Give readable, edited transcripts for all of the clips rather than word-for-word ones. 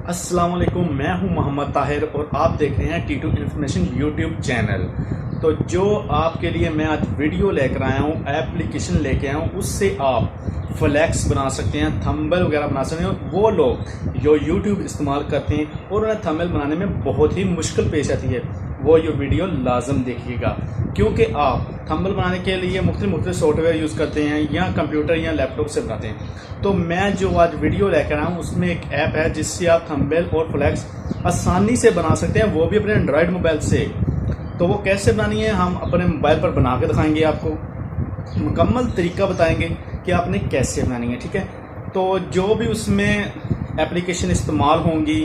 अस्सलाम वालेकुम, मैं हूं मोहम्मद ताहिर और आप देख रहे हैं T2 इन्फॉर्मेशन यूट्यूब चैनल। तो जो आपके लिए मैं आज वीडियो लेकर आया हूं, एप्लीकेशन लेके आया हूं, उससे आप फ्लैक्स बना सकते हैं, थंबनेल वगैरह बना सकते हैं। वो लोग जो यूट्यूब इस्तेमाल करते हैं और उन्हें थंबनेल बनाने में बहुत ही मुश्किल पेश आती है, वो ये वीडियो लाजम देखिएगा, क्योंकि आप थंबनेल बनाने के लिए मुख्तलिफ सॉफ्टवेयर यूज़ करते हैं या कंप्यूटर या लैपटॉप से बनाते हैं। तो मैं जो आज वीडियो लेकर आया हूँ उसमें एक ऐप है जिससे आप थंबनेल और फ्लैक्स आसानी से बना सकते हैं, वो भी अपने एंड्रॉयड मोबाइल से। तो वो कैसे बनानी है हम अपने मोबाइल पर बना के दिखाएंगे, आपको मुकम्मल तरीका बताएंगे कि आपने कैसे बनानी है। ठीक है, तो जो भी उसमें एप्लीकेशन इस्तेमाल होंगी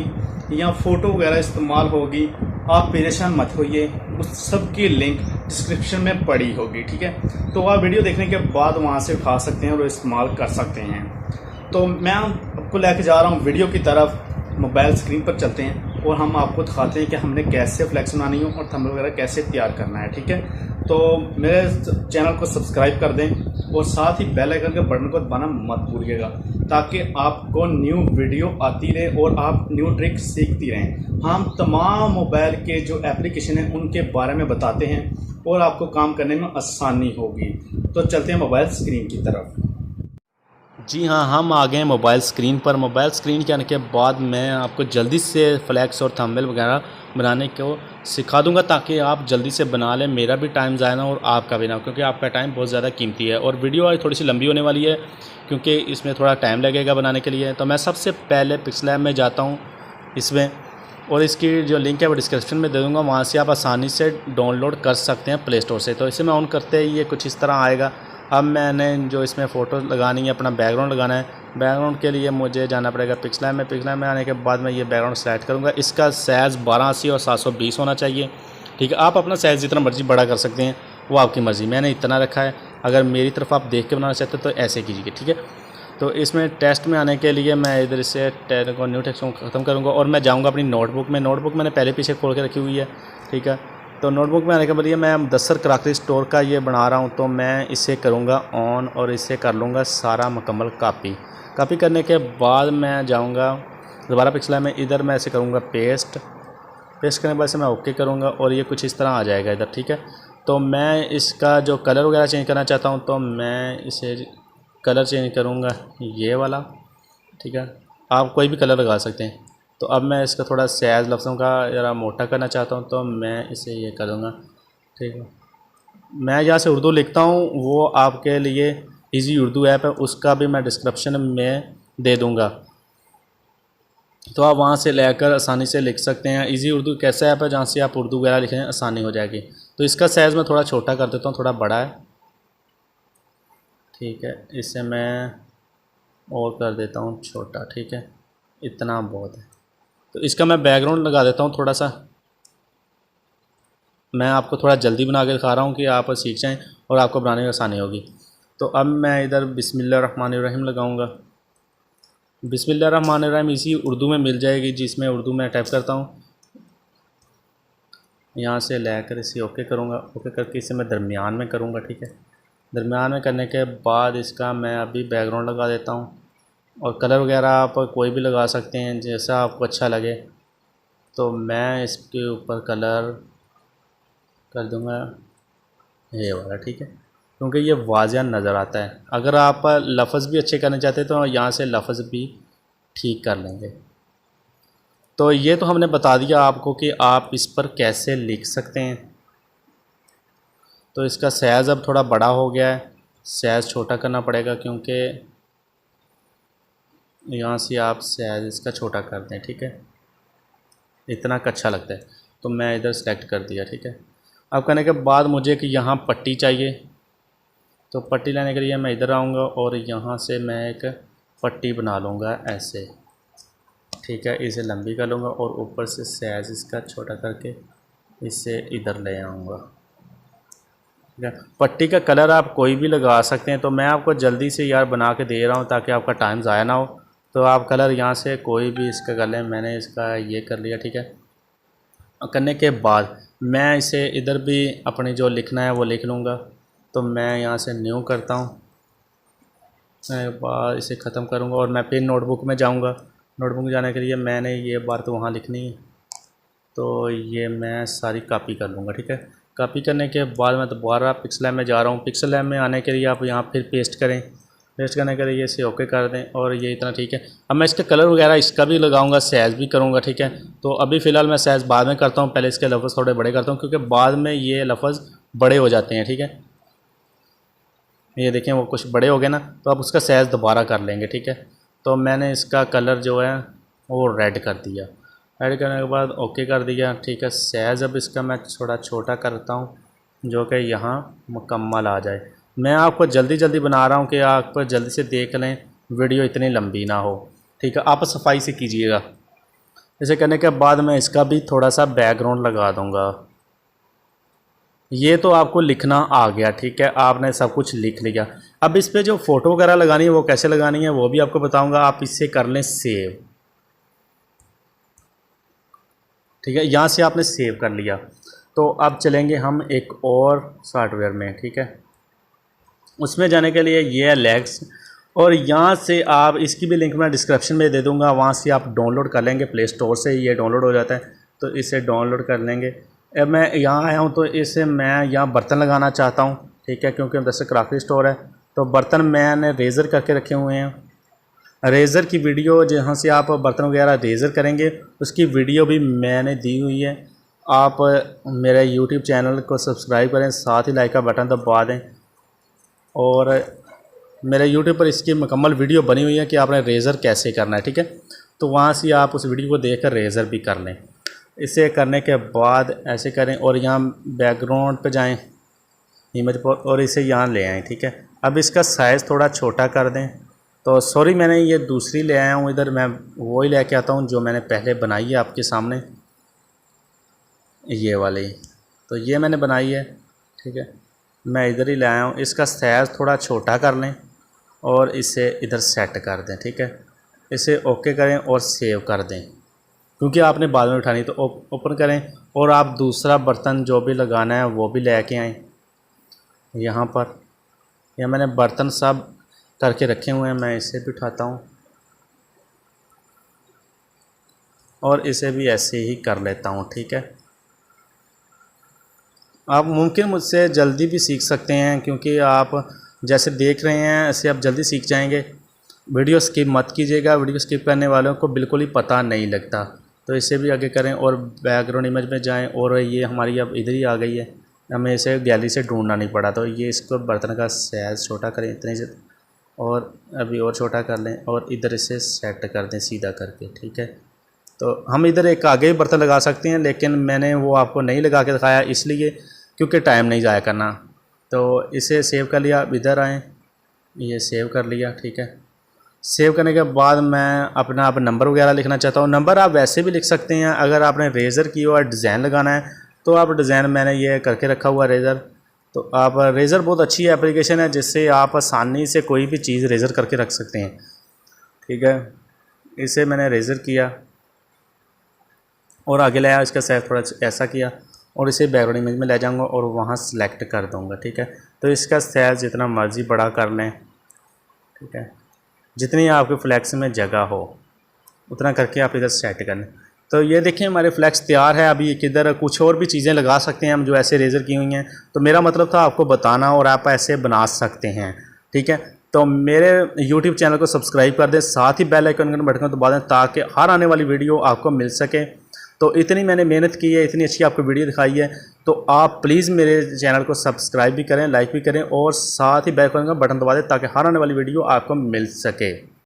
या फ़ोटो वगैरह इस्तेमाल होगी, आप परेशान मत होइए, उस सब की लिंक डिस्क्रिप्शन में पड़ी होगी। ठीक है, तो आप वीडियो देखने के बाद वहाँ से उठा सकते हैं और इस्तेमाल कर सकते हैं। तो मैं आपको लेके जा रहा हूँ वीडियो की तरफ, मोबाइल स्क्रीन पर चलते हैं और हम आपको दिखाते हैं कि हमने कैसे फ्लैक्स बनानी हो और थंबनेल वगैरह कैसे तैयार करना है। ठीक है, तो मेरे चैनल को सब्सक्राइब कर दें और साथ ही बेल आइकन के बटन को दबाना मत भूलिएगा, ताकि आपको न्यू वीडियो आती रहे और आप न्यू ट्रिक सीखती रहें। हम तमाम मोबाइल के जो एप्लीकेशन हैं उनके बारे में बताते हैं और आपको काम करने में आसानी होगी। तो चलते हैं मोबाइल स्क्रीन की तरफ। जी हाँ, हम आ गए हैं मोबाइल स्क्रीन पर। मोबाइल स्क्रीन के आने के बाद मैं आपको जल्दी से फ्लैक्स और थंबनेल वगैरह बनाने को सिखा दूंगा, ताकि आप जल्दी से बना लें, मेरा भी टाइम ज़ाया ना और आपका भी ना, क्योंकि आपका टाइम बहुत ज़्यादा कीमती है। और वीडियो आज थोड़ी सी लंबी होने वाली है क्योंकि इसमें थोड़ा टाइम लगेगा बनाने के लिए। तो मैं सबसे पहले पिक्सलैब में जाता हूँ इसमें, और इसकी जो लिंक है वो डिस्क्रिप्शन में दे दूँगा, वहाँ से आप आसानी से डाउनलोड कर सकते हैं प्ले स्टोर से। तो इसे मैं ऑन करते ही ये कुछ इस तरह आएगा। अब मैंने जो इसमें फ़ोटो लगानी है, अपना बैकग्राउंड लगाना है, बैकग्राउंड के लिए मुझे जाना पड़ेगा पिक्सलैब में। पिक्सलैब में आने के बाद मैं ये बैकग्राउंड सेलेक्ट करूँगा। इसका साइज़ 1280 और 720 होना चाहिए। ठीक है, आप अपना साइज़ जितना मर्ज़ी बड़ा कर सकते हैं, वो आपकी मर्ज़ी। मैंने इतना रखा है, अगर मेरी तरफ आप देख के बनाना चाहते हैं तो ऐसे कीजिए। ठीक है, तो इसमें टेस्ट में आने के लिए मैं इधर से न्यू टेक्स्ट को ख़त्म करूँगा और मैं जाऊँगा अपनी नोटबुक में। नोटबुक मैंने पहले पीछे खोल के रखी हुई है। ठीक है, तो नोटबुक में आने के बाद ये मैं दस्तर क्रॉकरी स्टोर का ये बना रहा हूँ, तो मैं इसे करूँगा ऑन और इसे कर लूँगा सारा मुकम्मल कॉपी करने के बाद मैं जाऊँगा दोबारा पिक्सलैब में। इधर मैं इसे करूँगा पेस्ट करने के बाद से मैं ओके करूँगा और ये कुछ इस तरह आ जाएगा इधर। ठीक है, तो मैं इसका जो कलर वगैरह चेंज करना चाहता हूँ, तो मैं इसे कलर चेंज करूँगा ये वाला। ठीक है, आप कोई भी कलर लगा सकते हैं। तो अब मैं इसका थोड़ा साइज़ लफ्ज़ों का ज़रा मोटा करना चाहता हूँ, तो मैं इसे ये करूँगा। ठीक है, मैं यहाँ से उर्दू लिखता हूँ, वो आपके लिए इजी उर्दू ऐप है, उसका भी मैं डिस्क्रिप्शन में दे दूँगा, तो आप वहाँ से लेकर आसानी से लिख सकते हैं। इजी उर्दू कैसा ऐप है जहाँ से आप उर्दू वगैरह लिखें आसानी हो जाएगी। तो इसका साइज़ मैं थोड़ा छोटा कर देता हूँ, थोड़ा बड़ा है। ठीक है, इसे मैं और कर देता हूँ छोटा। ठीक है, इतना बहुत है। तो इसका मैं बैकग्राउंड लगा देता हूँ थोड़ा सा। मैं आपको थोड़ा जल्दी बना के दिखा रहा हूँ कि आप सीख जाएँ और आपको बनाने में आसानी होगी। तो अब मैं इधर बिस्मिल्लाहिर्रहमानिर्रहीम लगाऊँगा। बिस्मिल्लाहिर्रहमानिर्रहीम इसी उर्दू में मिल जाएगी, जिसमें उर्दू में टाइप करता हूँ। यहाँ से लेकर इसे ओके करूँगा। ओके करके इसे मैं दरमियान में करूँगा। ठीक है, दरमियान में करने के बाद इसका मैं अभी बैकग्राउंड लगा देता हूँ, और कलर वगैरह आप कोई भी लगा सकते हैं जैसा आपको अच्छा लगे। तो मैं इसके ऊपर कलर कर दूंगा ये वाला। ठीक है, क्योंकि ये वाज़िह नज़र आता है। अगर आप लफ्ज़ भी अच्छे करना चाहते हैं तो यहाँ से लफ्ज़ भी ठीक कर लेंगे। तो ये तो हमने बता दिया आपको कि आप इस पर कैसे लिख सकते हैं। तो इसका साइज़ अब थोड़ा बड़ा हो गया है, साइज़ छोटा करना पड़ेगा, क्योंकि यहाँ से आप साइज़ इसका छोटा कर दें। ठीक है, इतना अच्छा लगता है, तो मैं इधर सेलेक्ट कर दिया। ठीक है, अब करने के बाद मुझे कि यहाँ पट्टी चाहिए, तो पट्टी लेने के लिए मैं इधर आऊँगा और यहाँ से मैं एक पट्टी बना लूँगा ऐसे। ठीक है, इसे लंबी कर लूँगा और ऊपर से साइज़ इसका छोटा करके इसे इधर ले आऊँगा। ठीक है, पट्टी का कलर आप कोई भी लगा सकते हैं। तो मैं आपको जल्दी से यार बना के दे रहा हूँ ताकि आपका टाइम ज़ाया ना हो। तो आप कलर यहाँ से कोई भी इसका कर लें। मैंने इसका ये कर लिया। ठीक है, करने के बाद मैं इसे इधर भी अपनी जो लिखना है वो लिख लूँगा। तो मैं यहाँ से न्यू करता हूँ, बाद इसे ख़त्म करूँगा और मैं फिर नोटबुक में जाऊँगा नोटबुक जाने के लिए मैंने ये बात वहाँ लिखनी है, तो ये मैं सारी कॉपी कर लूँगा। ठीक है, कॉपी करने के बाद मैं दोबारा पिक्सल लैब में जा रहा हूँ। पिक्सल लैब में आने के लिए आप यहाँ फिर पेस्ट करें। पेस्ट करने के लिए इसे ओके कर दें और ये इतना ठीक है। अब मैं इसका कलर वगैरह इसका भी लगाऊंगा, साइज़ भी करूँगा। ठीक है, तो अभी फ़िलहाल मैं साइज़ बाद में करता हूँ, पहले इसके लफ्ज़ थोड़े बड़े करता हूँ क्योंकि बाद में ये लफ्ज़ बड़े हो जाते हैं। ठीक है, ये देखें वो कुछ बड़े हो गए ना, तो अब उसका साइज़ दोबारा कर लेंगे। ठीक है, तो मैंने इसका कलर जो है वो रेड कर दिया। रेड करने के बाद ओके कर दिया। ठीक है, साइज़ अब इसका मैं थोड़ा छोटा करता हूँ जो कि यहाँ मुकम्मल आ जाए। मैं आपको जल्दी जल्दी बना रहा हूँ कि आप जल्दी से देख लें, वीडियो इतनी लंबी ना हो। ठीक है, आप सफाई से कीजिएगा। इसे करने के बाद मैं इसका भी थोड़ा सा बैकग्राउंड लगा दूँगा। ये तो आपको लिखना आ गया। ठीक है, आपने सब कुछ लिख लिया। अब इस पर जो फ़ोटो वगैरह लगानी है वो कैसे लगानी है वो भी आपको बताऊँगा। आप इससे कर लें सेव। ठीक है, यहाँ से आपने सेव कर लिया, तो अब चलेंगे हम एक और सॉफ्टवेयर में। ठीक है, उसमें जाने के लिए ये है लेक्स, और यहाँ से आप इसकी भी लिंक मैं डिस्क्रिप्शन में दे दूँगा, वहाँ से आप डाउनलोड कर लेंगे। प्ले स्टोर से ये डाउनलोड हो जाता है, तो इसे डाउनलोड कर लेंगे। अब मैं यहाँ आया हूँ तो इसे मैं यहाँ बर्तन लगाना चाहता हूँ। ठीक है, क्योंकि जैसे क्राकरी स्टोर है तो बर्तन मैंने रेज़र करके रखे हुए हैं। रेज़र की वीडियो जहाँ से आप बर्तन वगैरह रेज़र करेंगे उसकी वीडियो भी मैंने दी हुई है। आप मेरे यूट्यूब चैनल को सब्सक्राइब करें, साथ ही लाइक का बटन दबा दें। और मेरे यूट्यूब पर इसकी मुकम्मल वीडियो बनी हुई है कि आपने रेज़र कैसे करना है। ठीक है, तो वहाँ से आप उस वीडियो को देखकर रेज़र भी कर लें। इसे करने के बाद ऐसे करें और यहाँ बैकग्राउंड पे जाएं इमेज पर और इसे यहाँ ले आएँ। ठीक है, अब इसका साइज़ थोड़ा छोटा कर दें। तो सॉरी, मैंने ये दूसरी ले आया हूँ इधर, मैं वही लेके आता हूँ जो मैंने पहले बनाई है आपके सामने, ये वाली। तो ये मैंने बनाई है। ठीक है, मैं इधर ही ले आया हूँ। इसका साइज़ थोड़ा छोटा कर लें और इसे इधर सेट कर दें। ठीक है, इसे ओके करें और सेव कर दें, क्योंकि आपने बाद में उठानी तो ओपन करें। और आप दूसरा बर्तन जो भी लगाना है वो भी लेके आएँ यहाँ पर। यह मैंने बर्तन सब करके रखे हुए हैं, मैं इसे भी उठाता हूँ और इसे भी ऐसे ही कर लेता हूँ। ठीक है, आप मुमकिन मुझसे जल्दी भी सीख सकते हैं, क्योंकि आप जैसे देख रहे हैं ऐसे आप जल्दी सीख जाएंगे। वीडियो स्किप मत कीजिएगा, वीडियो स्किप करने वालों को बिल्कुल ही पता नहीं लगता। तो इसे भी आगे करें और बैकग्राउंड इमेज में जाएं और ये हमारी अब इधर ही आ गई है, हमें इसे गैलरी से ढूंढना नहीं पड़ा। तो ये इसको बर्तन का साइज़ छोटा करें इतने से, और अभी और छोटा कर लें और इधर इसे सेट कर दें सीधा करके। ठीक है, तो हम इधर एक आगे भी बर्तन लगा सकते हैं, लेकिन मैंने वो आपको नहीं लगा के दिखाया इसलिए क्योंकि टाइम नहीं ज़ाया करना। तो इसे सेव कर लिया, अब इधर आएँ, ये सेव कर लिया। ठीक है, सेव करने के बाद मैं अपना अब नंबर वगैरह लिखना चाहता हूँ। नंबर आप वैसे भी लिख सकते हैं, अगर आपने रेज़र की और डिज़ाइन लगाना है तो आप डिज़ाइन, मैंने ये करके रखा हुआ रेज़र। तो आप रेज़र बहुत अच्छी एप्लीकेशन है जिससे आप आसानी से कोई भी चीज़ रेज़र करके रख सकते हैं। ठीक है, इसे मैंने रेज़र किया और आगे लाया, इसका साइज़ थोड़ा ऐसा किया और इसे बैकग्राउंड इमेज में ले जाऊंगा और वहाँ सेलेक्ट कर दूंगा। ठीक है, तो इसका साइज़ जितना मर्ज़ी बड़ा कर लें। ठीक है, जितनी आपके फ्लैक्स में जगह हो उतना करके आप इधर सेट कर लें। तो ये देखें हमारे फ्लैक्स तैयार है। अभी किधर कुछ और भी चीज़ें लगा सकते हैं हम जो ऐसे रेज़र की हुई हैं, तो मेरा मतलब था आपको बताना और आप ऐसे बना सकते हैं। ठीक है, तो मेरे YouTube चैनल को सब्सक्राइब कर दें, साथ ही बेल आइकन बटन को दबा दें ताकि हर आने वाली वीडियो आपको मिल सके। तो इतनी मैंने मेहनत की है, इतनी अच्छी आपको वीडियो दिखाई है, तो आप प्लीज़ मेरे चैनल को सब्सक्राइब भी करें, लाइक भी करें और साथ ही बेल आइकन का बटन दबा दें ताकि हर आने वाली वीडियो आपको मिल सके।